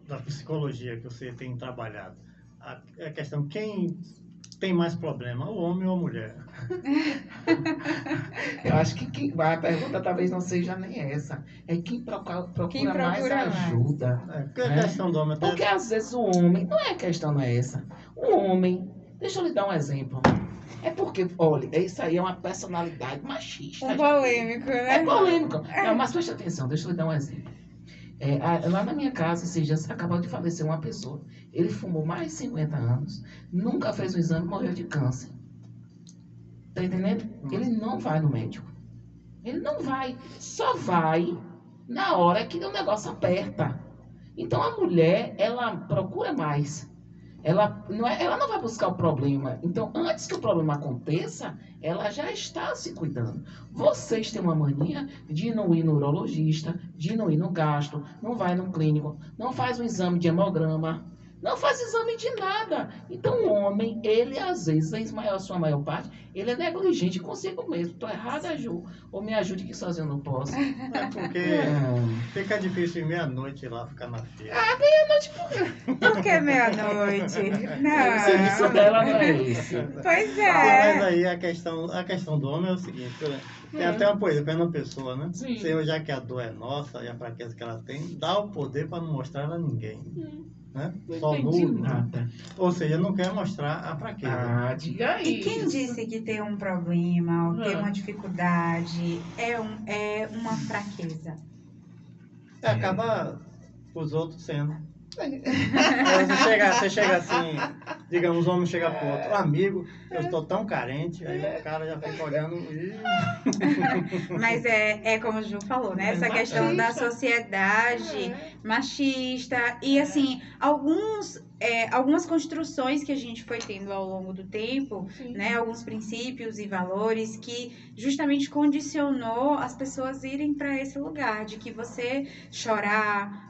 da psicologia que você tem trabalhado, a questão, quem tem mais problema, o homem ou a mulher? Eu acho que a pergunta talvez não seja nem essa. É quem Quem procura mais procura mais? ajuda. Porque a Né? questão do homem até... Porque às vezes o homem, não é a questão não é essa. O homem, deixa eu lhe dar um exemplo. É porque, olha, isso aí é uma personalidade machista. Um polêmico, É né? polêmico. Não, mas preste atenção, deixa eu lhe dar um exemplo. Lá na minha casa, esses dias, acabou de falecer uma pessoa. Ele fumou mais de 50 anos, nunca fez um exame, morreu de câncer. Tá entendendo? Ele não vai no médico. Ele não vai. Só vai na hora que o negócio aperta. Então a mulher, ela procura mais. Ela não vai buscar o problema. Então, antes que o problema aconteça, ela já está se cuidando. Vocês têm uma mania de não ir no urologista, de não ir no gastro, não vai no clínico, não faz um exame de hemograma, não faz exame de nada. Então, o homem, ele às vezes, em sua maior parte, ele é negligente consigo mesmo. Estou errada, Ju? Ou me ajude que sozinho eu não posso. É porque fica difícil em meia-noite lá ficar na feira. Por que meia-noite? O serviço Não. dela não é esse. Pois Mas é. aí a questão do homem é o seguinte, tem até uma poesia, Fernando Pessoa, né? Sim. Senhor, já que a dor é nossa e a fraqueza que ela tem, dá o poder para não mostrar ela a ninguém. Né? Não Só entendi nu. nada. Ou seja, não quer mostrar a fraqueza. Ah, diga aí. E quem disse que ter um problema ou ter Ah. uma dificuldade é uma fraqueza? Acaba os outros sendo. Você chega assim, digamos, o homem chega pro outro, amigo, eu estou tão carente, aí o cara já fica olhando e... Mas é como o Ju falou, né? Essa questão da sociedade machista e assim, algumas construções que a gente foi tendo ao longo do tempo, né? Alguns princípios e valores que justamente condicionou as pessoas irem para esse lugar de que você chorar,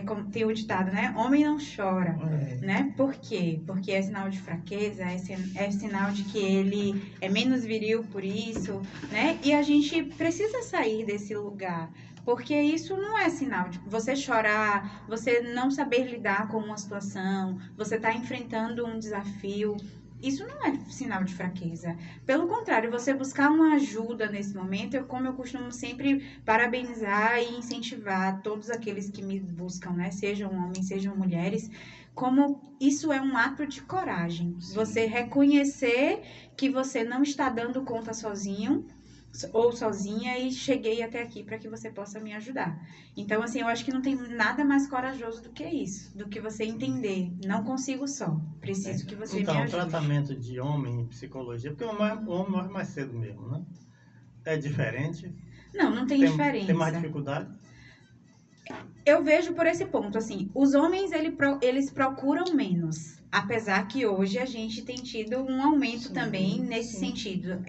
como tem o ditado, né? Homem não chora, né? Por quê? Porque é sinal de fraqueza, é sinal de que ele é menos viril por isso, né? E a gente precisa sair desse lugar, porque isso não é sinal de você chorar, você não saber lidar com uma situação, você tá enfrentando um desafio. Isso não é sinal de fraqueza. Pelo contrário, você buscar uma ajuda nesse momento, como eu costumo sempre parabenizar e incentivar todos aqueles que me buscam, né? Sejam homens, sejam mulheres, como isso é um ato de coragem. Você reconhecer que você não está dando conta sozinho ou sozinha e cheguei até aqui para que você possa me ajudar. Então, assim, eu acho que não tem nada mais corajoso do que isso, do que você entender, não consigo só, preciso que você Então, me o ajude. tratamento de homem em psicologia, porque o homem morre mais cedo mesmo, né? É diferente? Não tem Tem diferença. mais dificuldade? Eu vejo por esse ponto, assim, os homens eles procuram menos, apesar que hoje a gente tem tido um aumento também nesse sentido.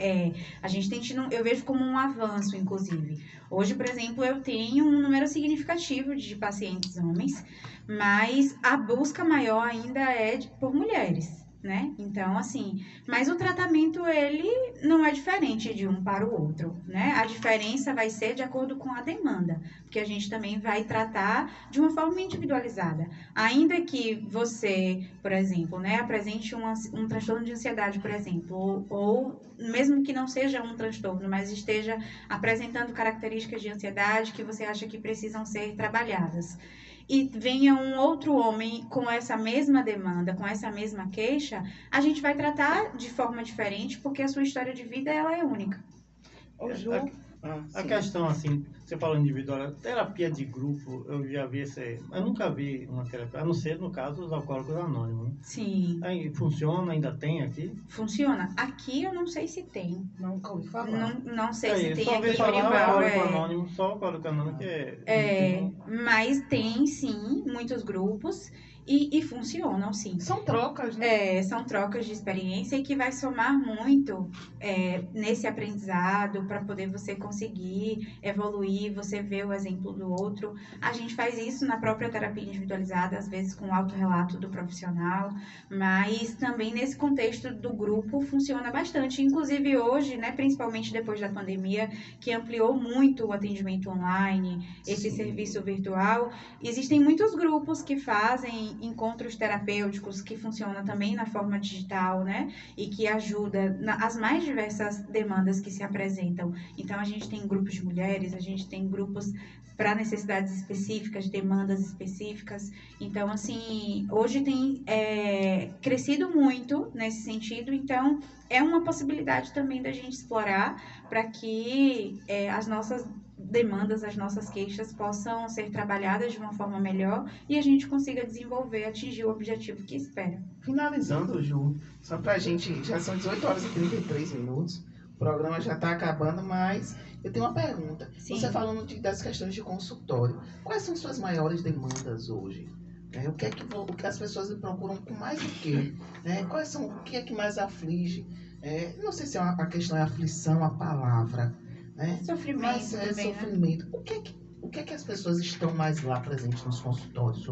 A gente tem tido, eu vejo como um avanço, inclusive. Hoje, por exemplo, eu tenho um número significativo de pacientes homens, mas a busca maior ainda é por mulheres. Né? Então, assim, mas o tratamento, ele não é diferente de um para o outro, né? A diferença vai ser de acordo com a demanda, porque a gente também vai tratar de uma forma individualizada. Ainda que você, por exemplo, né, apresente um transtorno de ansiedade, por exemplo, ou mesmo que não seja um transtorno, mas esteja apresentando características de ansiedade que você acha que precisam ser trabalhadas, e venha um outro homem com essa mesma demanda, com essa mesma queixa, a gente vai tratar de forma diferente, porque a sua história de vida ela é única. Ô, Ju. A questão, assim, você falou individual, terapia de grupo, eu já vi eu nunca vi uma terapia, a não ser no caso dos alcoólicos anônimos, né? Sim. Aí funciona, ainda tem aqui? Funciona. Aqui eu não sei se tem. Nunca ouvi falar. Não sei se tem só aqui vi em falar o Berimbau. alcoólico anônimo, só o alcoólico anônimo que é... Mas tem sim muitos grupos E funcionam, sim. São trocas, né? São trocas de experiência e que vai somar muito nesse aprendizado para poder você conseguir evoluir, você ver o exemplo do outro. A gente faz isso na própria terapia individualizada, às vezes com o autorrelato do profissional, mas também nesse contexto do grupo funciona bastante. Inclusive hoje, né, principalmente depois da pandemia, que ampliou muito o atendimento online, esse serviço virtual, existem muitos grupos que fazem encontros terapêuticos que funcionam também na forma digital, né? E que ajuda as mais diversas demandas que se apresentam. Então, a gente tem grupos de mulheres, a gente tem grupos para necessidades específicas, demandas específicas. Então, assim, hoje tem crescido muito nesse sentido. Então, é uma possibilidade também da gente explorar para que as nossas demandas, as nossas queixas possam ser trabalhadas de uma forma melhor e a gente consiga desenvolver, atingir o objetivo que espera. Finalizando, Ju, só pra gente, já são 18 horas e 33 minutos, o programa já está acabando, mas eu tenho uma pergunta. Sim. Você falando das questões de consultório, quais são suas maiores demandas hoje? O que as pessoas procuram com mais o quê? O que é que mais aflige? Não sei se a questão é aflição, a palavra, né? Sofrimento Mas também, sofrimento. Né? O que é que as pessoas estão mais lá presentes nos consultórios,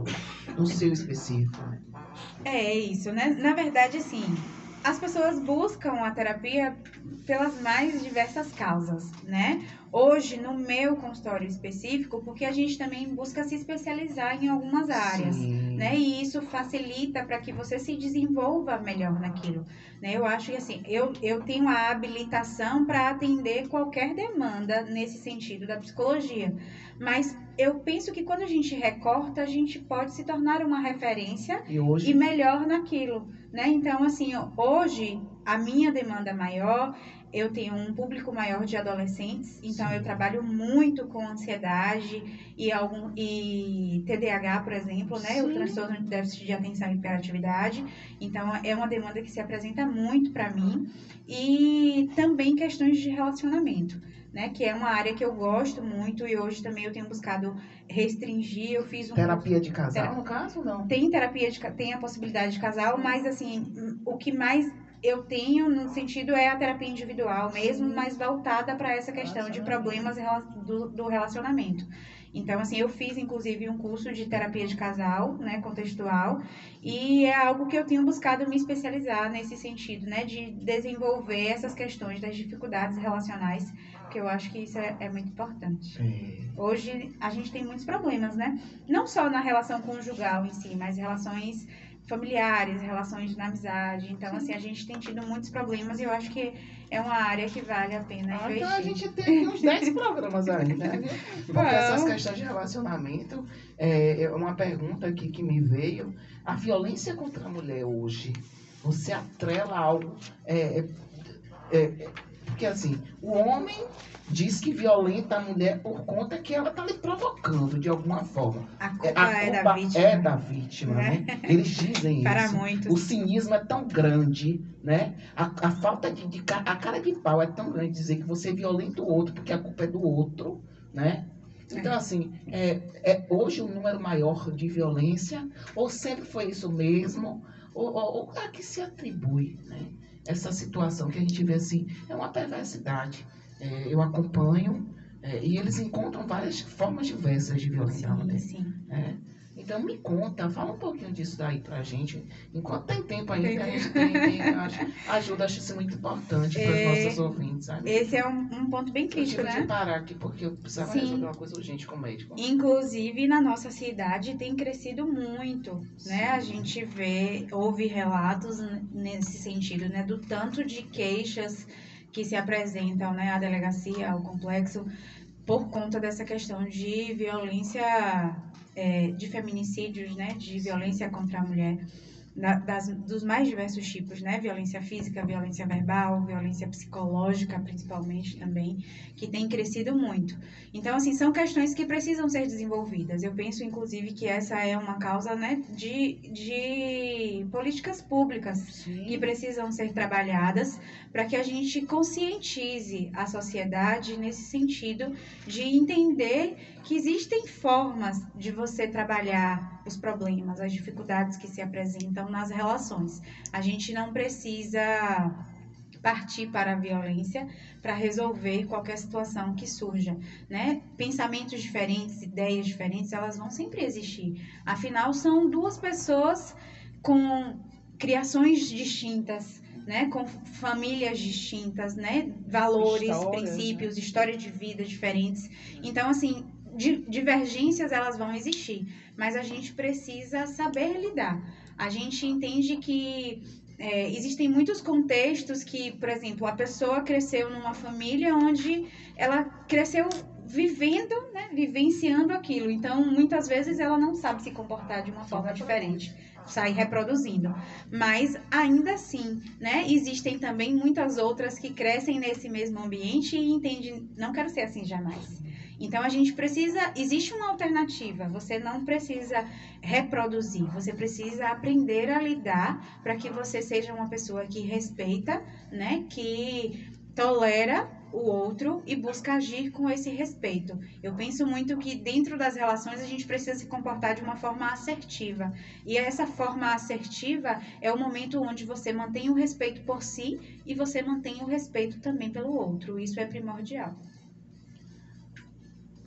no seu específico? Né? É isso, né? Na verdade, assim, as pessoas buscam a terapia pelas mais diversas causas, né? Hoje, no meu consultório específico, porque a gente também busca se especializar em algumas áreas, né? E isso facilita para que você se desenvolva melhor naquilo, né? Eu acho que, assim, eu tenho a habilitação para atender qualquer demanda nesse sentido da psicologia, mas eu penso que quando a gente recorta, a gente pode se tornar uma referência e melhor naquilo, né? Então, assim, hoje, a minha demanda maior, eu tenho um público maior de adolescentes, então eu trabalho muito com ansiedade e TDAH, por exemplo, né? O transtorno de déficit de atenção e hiperatividade. Então, é uma demanda que se apresenta muito para mim. E também questões de relacionamento, né? Que é uma área que eu gosto muito e hoje também eu tenho buscado restringir. Eu fiz terapia de casal, no caso, não? Tem tem a possibilidade de casal, mas assim, o que mais eu tenho no sentido é a terapia individual mesmo, mas voltada para essa questão de problemas do relacionamento. Então, assim, eu fiz inclusive um curso de terapia de casal, né, contextual, e é algo que eu tenho buscado me especializar nesse sentido, né, de desenvolver essas questões das dificuldades relacionais, que eu acho que isso é muito importante. Hoje a gente tem muitos problemas, né? Não só na relação conjugal em si, mas relações familiares, relações na amizade. Então, assim, a gente tem tido muitos problemas e eu acho que é uma área que vale a pena investir. Então a gente tem uns 10 programas aí, né? Porque essas questões de relacionamento, é uma pergunta aqui que me veio. A violência contra a mulher hoje, você atrela algo... porque assim, o homem diz que violenta a mulher por conta que ela está lhe provocando de alguma forma. A culpa é da vítima. Né? Eles dizem Para isso. muitos. O cinismo é tão grande, né? A falta a cara de pau é tão grande dizer que você violenta o outro porque a culpa é do outro, né? Então, assim, hoje o número maior de violência, ou sempre foi isso mesmo, ou a que se atribui, né? Essa situação que a gente vê assim, é uma perversidade. Eu acompanho e eles encontram várias formas diversas de violência. Sim. Então me conta, fala um pouquinho disso daí pra gente. Enquanto tem tempo ainda, a gente ajuda, acho isso muito importante para os nossos ouvintes. Sabe? Esse é um ponto bem crítico, né? Eu tive de parar aqui porque eu precisava resolver uma coisa urgente com o médico. Inclusive, na nossa cidade tem crescido muito, né? A gente ouve relatos nesse sentido, né? Do tanto de queixas que se apresentam, né? À delegacia, ao complexo, por conta dessa questão de violência, de feminicídios, né? De violência contra a mulher. Dos mais diversos tipos, né? Violência física, violência verbal, violência psicológica, principalmente também, que tem crescido muito. Então, assim, são questões que precisam ser desenvolvidas. Eu penso, inclusive, que essa é uma causa, né, de políticas públicas que precisam ser trabalhadas para que a gente conscientize a sociedade nesse sentido de entender que existem formas de você trabalhar os problemas, as dificuldades que se apresentam nas relações. A gente não precisa partir para a violência para resolver qualquer situação que surja, né? Pensamentos diferentes, ideias diferentes, elas vão sempre existir. Afinal, são duas pessoas com criações distintas, né? Com famílias distintas, né? Valores, princípios, história de vida diferentes. Então, assim, divergências elas vão existir, mas a gente precisa saber lidar. A gente entende que existem muitos contextos que, por exemplo, a pessoa cresceu numa família onde ela cresceu vivendo, né, vivenciando aquilo. Então, muitas vezes ela não sabe se comportar de uma forma diferente, sai reproduzindo. Mas, ainda assim, né, existem também muitas outras que crescem nesse mesmo ambiente e entendem, não quero ser assim jamais. Então, a gente precisa, existe uma alternativa, você não precisa reproduzir, você precisa aprender a lidar para que você seja uma pessoa que respeita, né, que tolera o outro e busca agir com esse respeito. Eu penso muito que dentro das relações a gente precisa se comportar de uma forma assertiva. E essa forma assertiva é o momento onde você mantém o respeito por si e você mantém o respeito também pelo outro. Isso é primordial.